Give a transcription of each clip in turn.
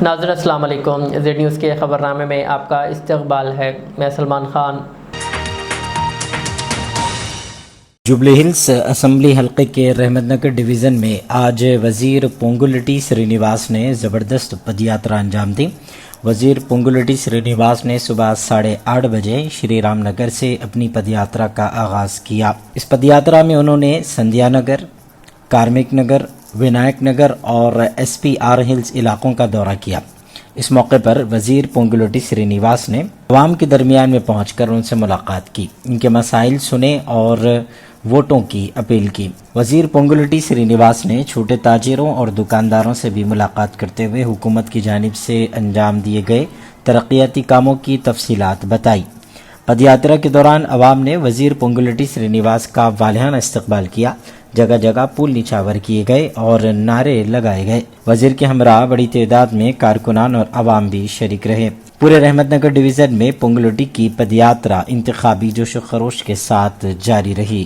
ناظرین السلام علیکم، زیڈ نیوز کے خبر نامے میں آپ کا استقبال ہے۔ میں Salman Khan. Jubilee Hills assembly حلقے کے رحمت نگر ڈویژن میں آج وزیر پونگولیٹی سرینیواس نے زبردست پدیاترا انجام دی۔ وزیر پونگولیٹی سرینیواس نے صبح 8:30 بجے شری رام نگر سے اپنی پدیاترا کا آغاز کیا۔ اس پدیاترا میں انہوں نے سندھیا نگر، کارمک نگر، ونائک نگر اور ایس پی آر ہلز علاقوں کا دورہ کیا۔ اس موقع پر وزیر پونگولیٹی سرینیواس نے عوام کے درمیان میں پہنچ کر ان سے ملاقات کی، ان کے مسائل سنے اور ووٹوں کی اپیل کی۔ وزیر پونگولیٹی سرینیواس نے چھوٹے تاجروں اور دکانداروں سے بھی ملاقات کرتے ہوئے حکومت کی جانب سے انجام دیے گئے ترقیاتی کاموں کی تفصیلات بتائی۔ پدیاترا کے دوران عوام نے وزیر پونگولیٹی سرینیواس کا والہانہ استقبال کیا، جگہ جگہ پھول نچھاور کیے گئے اور نعرے لگائے گئے۔ وزیر کے ہمراہ بڑی تعداد میں کارکنان اور عوام بھی شریک رہے۔ پورے رحمت نگر ڈویژن میں پونگولیٹی کی پدیاترا انتخابی جوش و خروش کے ساتھ جاری رہی۔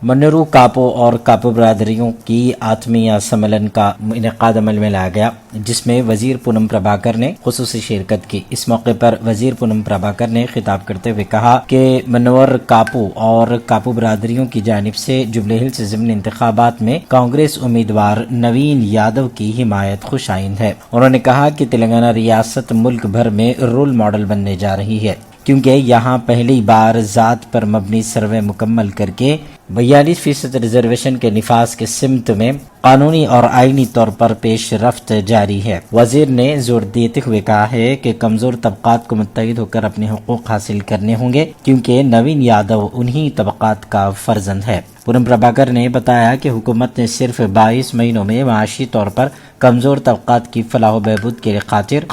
منورو کاپو اور کاپو برادریوں کی آتمیہ سمیلن کا انعقاد عمل میں لایا گیا، جس میں وزیر پونم پربھاکر نے خصوصی شرکت کی۔ اس موقع پر وزیر پونم پربھاکر نے خطاب کرتے ہوئے کہا کہ منور کاپو اور کاپو برادریوں کی جانب سے جوبلی ہلز ضمنی انتخابات میں کانگریس امیدوار نوین یادو کی حمایت خوش آئند ہے۔ انہوں نے کہا کہ تلنگانہ ریاست ملک بھر میں رول ماڈل بننے جا رہی ہے، کیونکہ یہاں پہلی بار ذات پر مبنی سروے مکمل کر کے 42% ریزرویشن کے نفاذ کے سمت میں قانونی اور آئینی طور پر پیش رفت جاری ہے۔ وزیر نے زور دیتے ہوئے کہا ہے کہ کمزور طبقات کو متحد ہو کر اپنے حقوق حاصل کرنے ہوں گے، کیونکہ نوین یادو انہی طبقات کا فرزند ہے۔ پونم پربھاکر نے بتایا کہ حکومت نے صرف 22 مہینوں میں معاشی طور پر کمزور طبقات کی فلاح و بہبود کے خاطر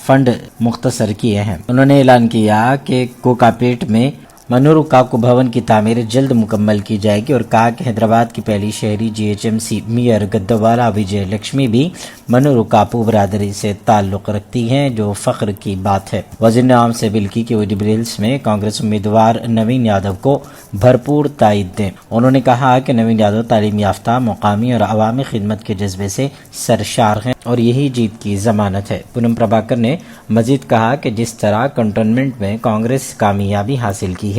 فنڈ مختصر کیے ہیں۔ انہوں نے اعلان کیا کہ کوکاپیٹ میں منورو کاپو بھون کی تعمیر جلد مکمل کی جائے گی اور کہا کہ حیدرآباد کی پہلی شہری GHMC میئر گدوالا وجے لکشمی بھی منورو کاپو برادری سے تعلق رکھتی ہیں، جو فخر کی بات ہے۔ وزیر نے عوام سے اپیل کی کہ وہ جوبلی ہلز میں کانگریس امیدوار نوین یادو کو بھرپور تائید دیں۔ انہوں نے کہا کہ نوین یادو تعلیم یافتہ، مقامی اور عوامی خدمت کے جذبے سے سرشار ہیں اور یہی جیت کی ضمانت ہے۔ پونم پربھاکر نے مزید کہا کہ جس طرح کنٹونمنٹ میں کانگریس کامیابی حاصل کی ہے،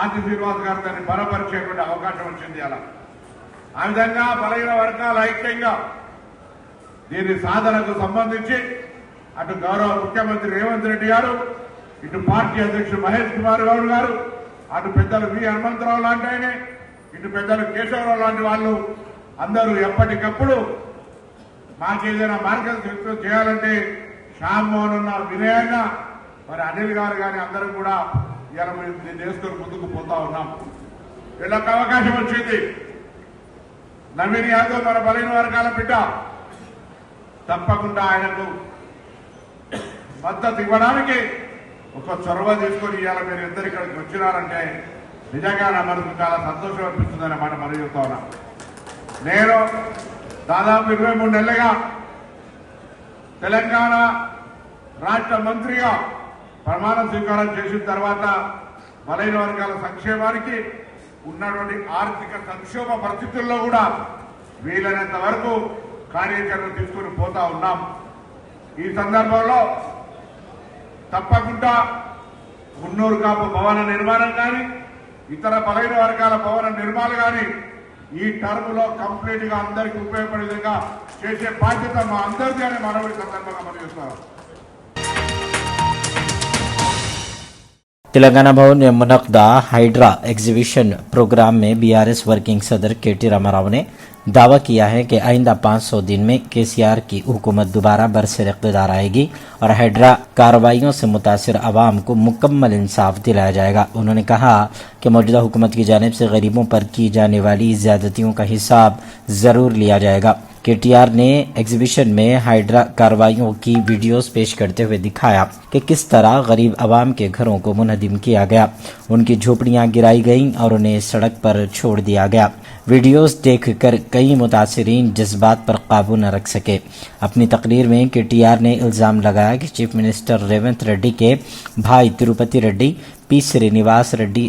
ఆర్టీ శ్రీనివాస్ గారు దాన్ని బలపరిచేటువంటి అవకాశం వచ్చింది అలా ఆ విధంగా బలహీన వర్గాల ఐక్యంగా దీని సాధనకు సంబంధించి అటు గౌరవ ముఖ్యమంత్రి రేవంత్ రెడ్డి గారు, ఇటు పార్టీ అధ్యక్షుడు మహేష్ కుమార్ గౌడ్ గారు, అటు పెద్దలు వి హనుమంతరావు లాంటి ఆయన, ఇటు పెద్దలు కేశవరావు లాంటి వాళ్ళు అందరూ ఎప్పటికప్పుడు మాకేదైనా మార్గదర్శకత్వం చేయాలంటే శ్యామ్ మోహన్ ఉన్న వినయంగా మరి అనిల్ గారు కానీ అందరూ కూడా ఇలా దీన్ని చేసుకొని ముందుకు పోతా ఉన్నాం। వీళ్ళకి అవకాశం వచ్చింది। నవీన్ యాదవ్ మన బలైన వర్గాల బిడ్డ, తప్పకుండా ఆయనకు మద్దతు ఇవ్వడానికి ఒక చొరవ తీసుకొని ఇవాళ మీరు ఇద్దరు ఇక్కడికి వచ్చినారంటే నిజంగా నా మనకు చాలా సంతోషం అనిపిస్తుందనే మాట మనం చెప్తా ఉన్నాం। నేను దాదాపు 23 నెలలుగా తెలంగాణ రాష్ట్ర మంత్రిగా ప్రమాణ స్వీకారం చేసిన తర్వాత బలైన వర్గాల సంక్షేమానికి ఉన్నటువంటి ఆర్థిక సంక్షోభ పరిస్థితుల్లో కూడా వీలైనంత వరకు కార్యాచరణ తీసుకుని పోతా ఉన్నాం। ఈ సందర్భంలో తప్పకుండా మున్నూరు కాపు భవన నిర్మాణం కానీ ఇతర బలైన వర్గాల భవన నిర్మాణాలు కానీ ఈ టర్మ్ లో కంప్లీట్ గా అందరికీ ఉపయోగపడే విధంగా చేసే బాధ్యత మా అందరిది అని మనం ఈ సందర్భంగా మనం చేస్తున్నాం। تلنگانہ بھون میں منعقدہ ہائیڈرا ایگزیبیشن پروگرام میں BRS ورکنگ صدر KT راما نے دعویٰ کیا ہے کہ آئندہ 500 دن میں KCR کی حکومت دوبارہ برسر اقتدار آئے گی اور ہائیڈرا کارروائیوں سے متاثر عوام کو مکمل انصاف دلایا جائے گا۔ انہوں نے کہا کہ موجودہ حکومت کی جانب سے غریبوں پر کی جانے والی زیادتیوں کا حساب ضرور لیا جائے گا۔ KTR نے ایگزیبیشن میں ہائیڈرا کارروائیوں کی ویڈیوز پیش کرتے ہوئے دکھایا کہ کس طرح غریب عوام کے گھروں کو منہدم کیا گیا، ان کی جھوپڑیاں گرائی گئیں اور انہیں سڑک پر چھوڑ دیا گیا۔ ویڈیوز دیکھ کر کئی متاثرین جذبات پر قابو نہ رکھ سکے۔ اپنی تقریر میں KTR نے الزام لگایا کہ چیف منسٹر ریونت ریڈی کے بھائی تروپتی ریڈی، پی سرینیواس ریڈی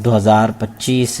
2025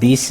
20